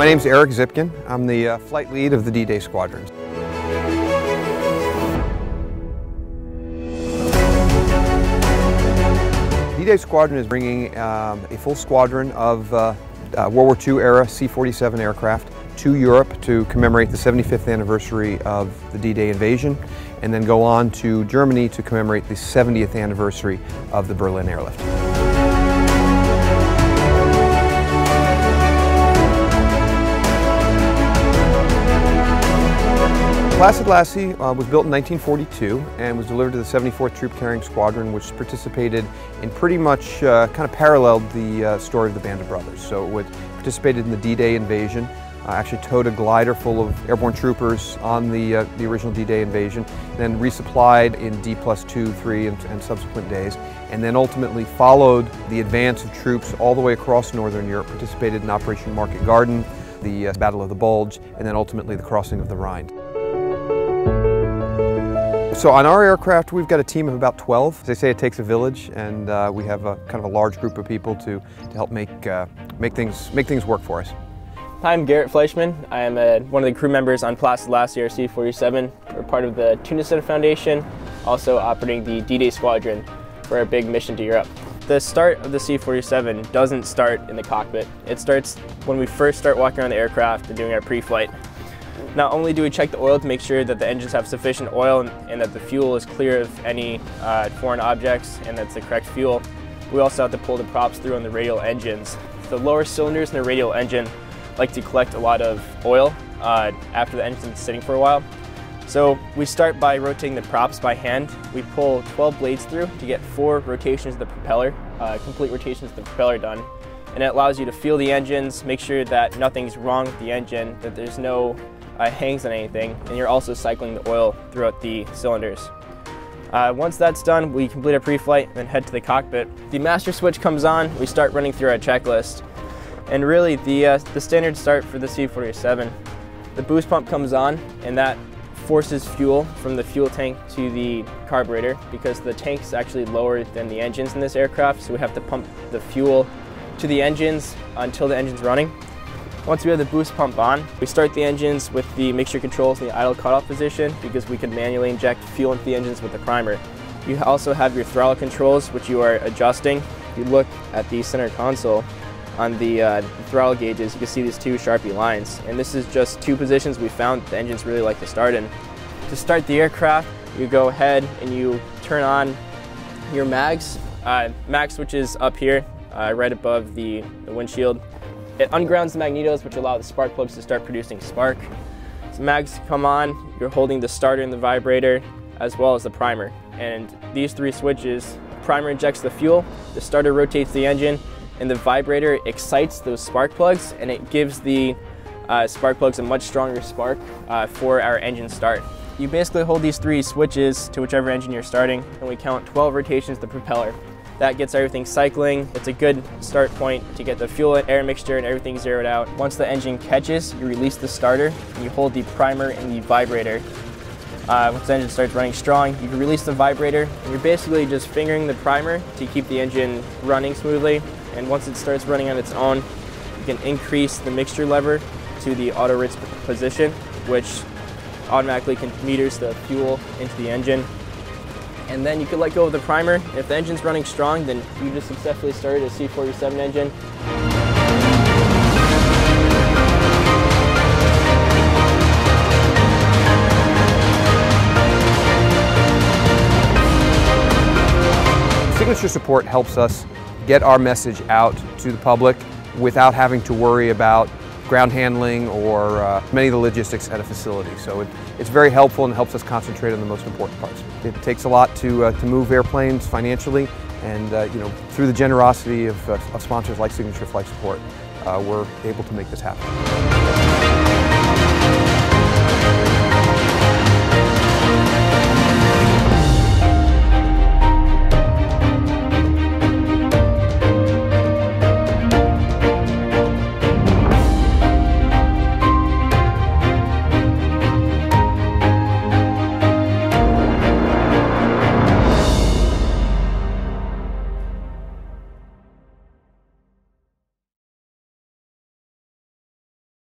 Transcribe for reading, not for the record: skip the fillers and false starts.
My name's Eric Zipkin. I'm the flight lead of the D-Day Squadron. D-Day Squadron is bringing a full squadron of World War II era C-47 aircraft to Europe to commemorate the 75th anniversary of the D-Day invasion, and then go on to Germany to commemorate the 70th anniversary of the Berlin airlift. Placid Lassie was built in 1942 and was delivered to the 74th Troop Carrying Squadron, which participated in pretty much kind of paralleled the story of the Band of Brothers. So it participated in the D-Day invasion, actually towed a glider full of airborne troopers on the original D-Day invasion, then resupplied in D+2, 3, and subsequent days, and then ultimately followed the advance of troops all the way across Northern Europe, participated in Operation Market Garden, the Battle of the Bulge, and then ultimately the crossing of the Rhine. So on our aircraft, we've got a team of about 12. As they say, it takes a village, and we have a kind of a large group of people to help make things work for us. Hi, I'm Garrett Fleischman. I am one of the crew members on Placid Lassie, our C-47. We're part of the Tunisia Foundation, also operating the D-Day Squadron for our big mission to Europe. The start of the C-47 doesn't start in the cockpit. It starts when we first start walking around the aircraft and doing our pre-flight. Not only do we check the oil to make sure that the engines have sufficient oil and that the fuel is clear of any foreign objects and that's the correct fuel, we also have to pull the props through on the radial engines. The lower cylinders in the radial engine like to collect a lot of oil after the engine's sitting for a while. So we start by rotating the props by hand. We pull 12 blades through to get 4 rotations of the propeller, complete rotations of the propeller done. And it allows you to feel the engines, make sure that nothing's wrong with the engine, that there's no hangs on anything, and you're also cycling the oil throughout the cylinders. Once that's done, we complete our pre-flight and then head to the cockpit. The master switch comes on, we start running through our checklist. And really, the standard start for the C-47, the boost pump comes on, and that forces fuel from the fuel tank to the carburetor because the tank's actually lower than the engines in this aircraft, so we have to pump the fuel to the engines until the engine's running. Once we have the boost pump on, we start the engines with the mixture controls in the idle cutoff position because we can manually inject fuel into the engines with the primer. You also have your throttle controls, which you are adjusting. If you look at the center console on the throttle gauges, you can see these 2 Sharpie lines. And this is just 2 positions we found the engines really like to start in. To start the aircraft, you go ahead and you turn on your mags. Mag switch is up here, right above the windshield. It ungrounds the magnetos, which allow the spark plugs to start producing spark. So mags come on, you're holding the starter and the vibrator, as well as the primer. And these 3 switches, the primer injects the fuel, the starter rotates the engine, and the vibrator excites those spark plugs, and it gives the spark plugs a much stronger spark for our engine start. You basically hold these 3 switches to whichever engine you're starting, and we count 12 rotations of the propeller. That gets everything cycling. It's a good start point to get the fuel and air mixture and everything zeroed out. Once the engine catches, you release the starter and you hold the primer and the vibrator. Once the engine starts running strong, you can release the vibrator and you're basically just fingering the primer to keep the engine running smoothly. And once it starts running on its own, you can increase the mixture lever to the auto ritz position, which automatically meters the fuel into the engine. And then you can let go of the primer. If the engine's running strong, then you just successfully started a C-47 engine. Signature support helps us get our message out to the public without having to worry about ground handling or many of the logistics at a facility. So it's very helpful and helps us concentrate on the most important parts. It takes a lot to move airplanes financially, and through the generosity of sponsors like Signature Flight Support, we're able to make this happen.